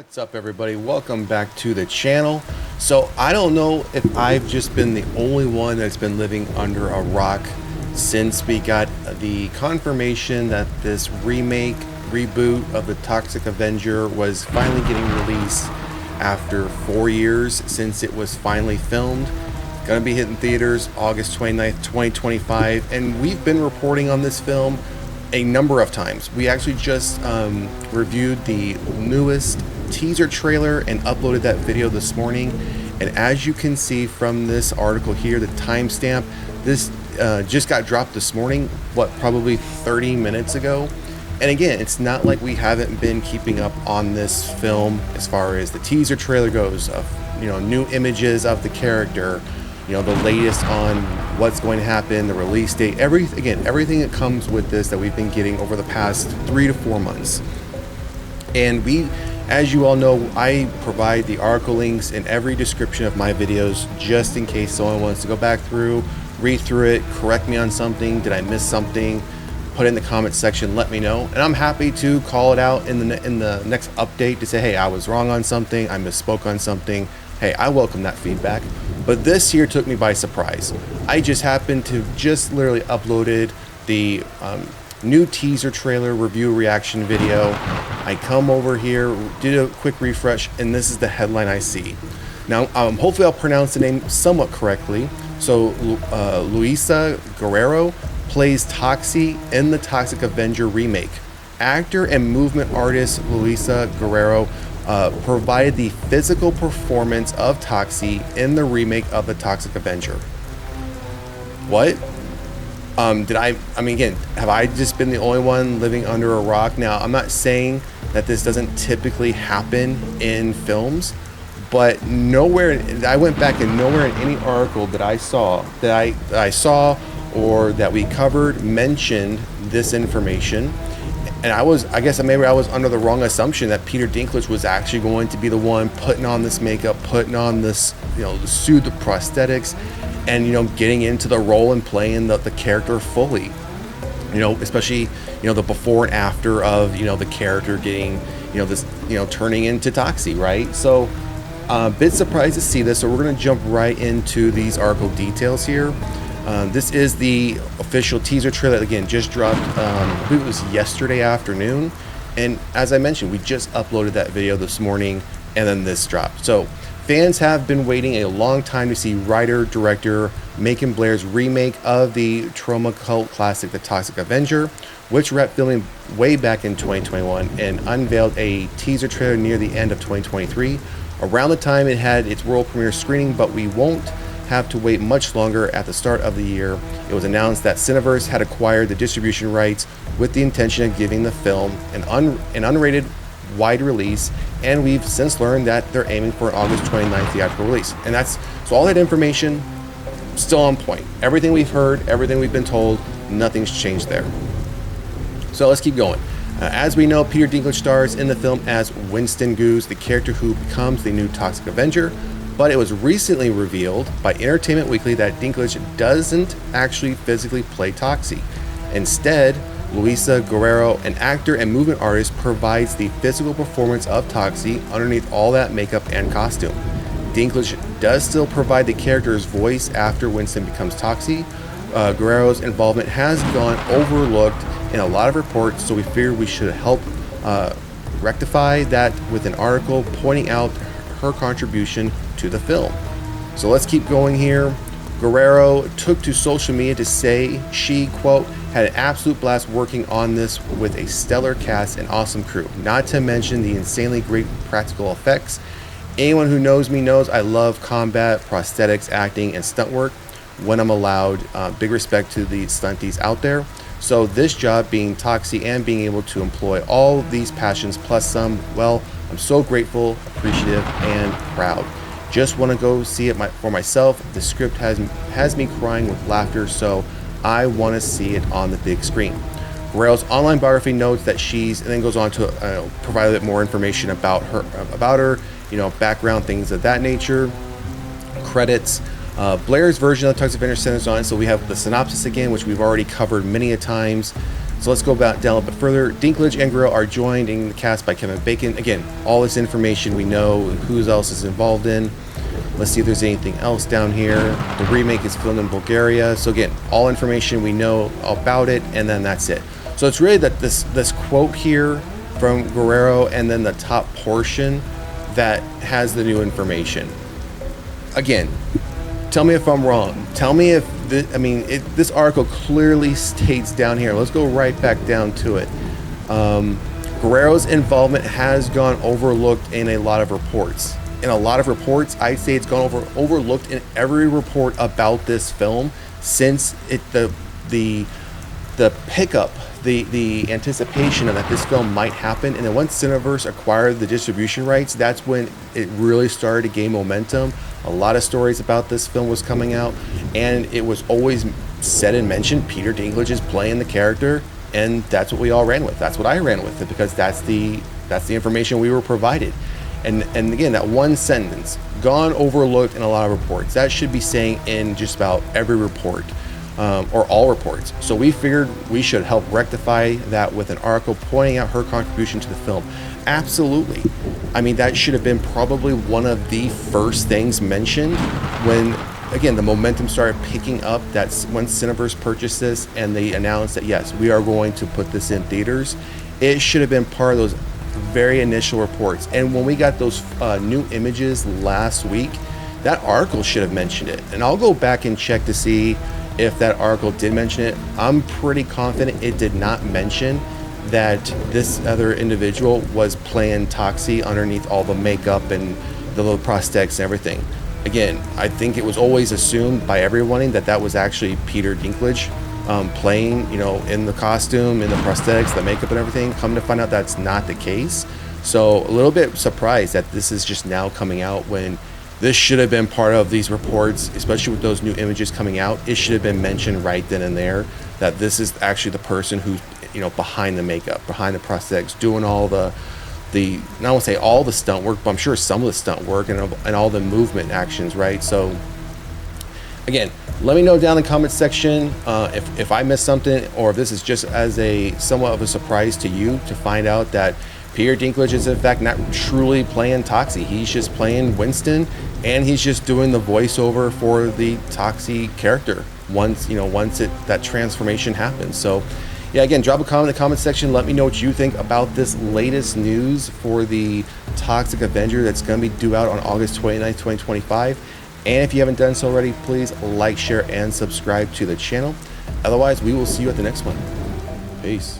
What's up, everybody? Welcome back to the channel. So I don't know if I've just been the only one that's been living under a rock since we got the confirmation that this reboot of the Toxic Avenger was finally getting released after 4 years since it was finally filmed. Gonna be hitting theaters August 29th, 2025, and we've been reporting on this film a number of times. We actually just reviewed the newest teaser trailer and uploaded that video this morning, and as you can see from this article here, the timestamp, this just got dropped this morning, probably 30 minutes ago. And again, it's not like we haven't been keeping up on this film as far as the teaser trailer goes, of new images of the character, the latest on what's going to happen, the release date, everything that comes with this that we've been getting over the past 3 to 4 months. And as you all know, I provide the article links in every description of my videos just in case someone wants to go back through, read through it, correct me on something, did I miss something, put it in the comment section, let me know, and I'm happy to call it out in the next update to say, hey, I was wrong on something, I misspoke on something. Hey, I welcome that feedback. But this here took me by surprise. I just happened to literally uploaded the new teaser trailer review reaction video. I come over here, did a quick refresh, and this is the headline I see. Now, hopefully I'll pronounce the name somewhat correctly. So, Luisa Guerreiro plays Toxie in the Toxic Avenger remake. Actor and movement artist Luisa Guerreiro provided the physical performance of Toxie in the remake of the Toxic Avenger. What? Again, have I just been the only one living under a rock? Now, I'm not saying that this doesn't typically happen in films, but I went back and nowhere in any article that I saw or that we covered mentioned this information. And I guess maybe I was under the wrong assumption that Peter Dinklage was actually going to be the one putting on this makeup, putting on this, the suit, the prosthetics, and getting into the role and playing the character fully. Especially the before and after of the character getting this turning into Toxie, right? So a bit surprised to see this. So we're going to jump right into these article details here. This is the official teaser trailer that, again, just dropped, I believe it was yesterday afternoon. And as I mentioned, we just uploaded that video this morning, and then this dropped. So fans have been waiting a long time to see writer-director Macon Blair's remake of the trauma cult classic, The Toxic Avenger, which wrapped filming way back in 2021 and unveiled a teaser trailer near the end of 2023. Around the time it had its world premiere screening, but we won't have to wait much longer. At the start of the year, it was announced that Cineverse had acquired the distribution rights with the intention of giving the film an unrated wide release, and we've since learned that they're aiming for an August 29th theatrical release. And so all that information still on point. Everything we've heard, everything we've been told, nothing's changed there. So let's keep going. As we know, Peter Dinklage stars in the film as Winston Goose, the character who becomes the new Toxic Avenger. But it was recently revealed by Entertainment Weekly that Dinklage doesn't actually physically play Toxie. Instead, Luisa Guerreiro, an actor and movement artist, provides the physical performance of Toxie underneath all that makeup and costume. Dinklage does still provide the character's voice after Winston becomes Toxie. Guerreiro's involvement has gone overlooked in a lot of reports, so we figured we should help rectify that with an article pointing out her contribution to the film. So let's keep going here. Guerreiro took to social media to say she, quote, had an absolute blast working on this with a stellar cast and awesome crew, not to mention the insanely great practical effects. Anyone who knows me knows I love combat, prosthetics, acting, and stunt work when I'm allowed. Big respect to the stunties out there. So this job, being Toxie and being able to employ all these passions plus some, well, I'm so grateful, appreciative, and proud. Just want to go see it for myself. The script has me crying with laughter, so I want to see it on the big screen. Guerreiro's online biography notes that and then goes on to provide a bit more information about her, background, things of that nature, credits. Blair's version of the Toxic Avenger centers on, so we have the synopsis again, which we've already covered many a times. So let's go down a little bit further. Dinklage and Guerreiro are joined in the cast by Kevin Bacon. Again, all this information we know, who else is involved in. Let's see if there's anything else down here. The remake is filmed in Bulgaria. So again, all information we know about it, and then that's it. So it's really that this quote here from Guerreiro, and then the top portion that has the new information. Again, tell me if I'm wrong. Tell me if this article clearly states down here. Let's go right back down to it. Guerreiro's involvement has gone overlooked in a lot of reports. In a lot of reports, I'd say it's gone overlooked in every report about this film since the pickup, the anticipation of that this film might happen, and then once Cineverse acquired the distribution rights, that's when it really started to gain momentum. A lot of stories about this film was coming out, and it was always said and mentioned Peter Dinklage is playing the character, and that's what we all ran with. That's what I ran with it, because that's the information we were provided. And again, that one sentence, gone overlooked in a lot of reports, that should be saying in just about every report, or all reports. So we figured we should help rectify that with an article pointing out her contribution to the film. Absolutely. I mean, that should have been probably one of the first things mentioned when, again, the momentum started picking up. That's when Cineverse purchased this and they announced that, yes, we are going to put this in theaters. It should have been part of those very initial reports. And when we got those new images last week, that article should have mentioned it. And I'll go back and check to see if that article did mention it. I'm pretty confident it did not mention that this other individual was playing Toxie underneath all the makeup and the little prosthetics and everything. Again, I think it was always assumed by everyone that that was actually Peter Dinklage playing, in the costume, in the prosthetics, the makeup and everything. Come to find out that's not the case. So a little bit surprised that this is just now coming out when this should have been part of these reports, especially with those new images coming out. It should have been mentioned right then and there that this is actually the person who's, behind the makeup, behind the prosthetics, doing all the I don't want to say all the stunt work, but I'm sure some of the stunt work and all the movement actions, right? So again, let me know down in the comment section if I missed something, or if this is just as somewhat of a surprise to you to find out that Peter Dinklage is in fact not truly playing Toxie. He's just playing Winston, and he's just doing the voiceover for the Toxie character once that transformation happens. So yeah, again, drop a comment in the comment section. Let me know what you think about this latest news for the Toxic Avenger that's going to be due out on August 29th, 2025. And if you haven't done so already, please like, share, and subscribe to the channel. Otherwise, we will see you at the next one. Peace.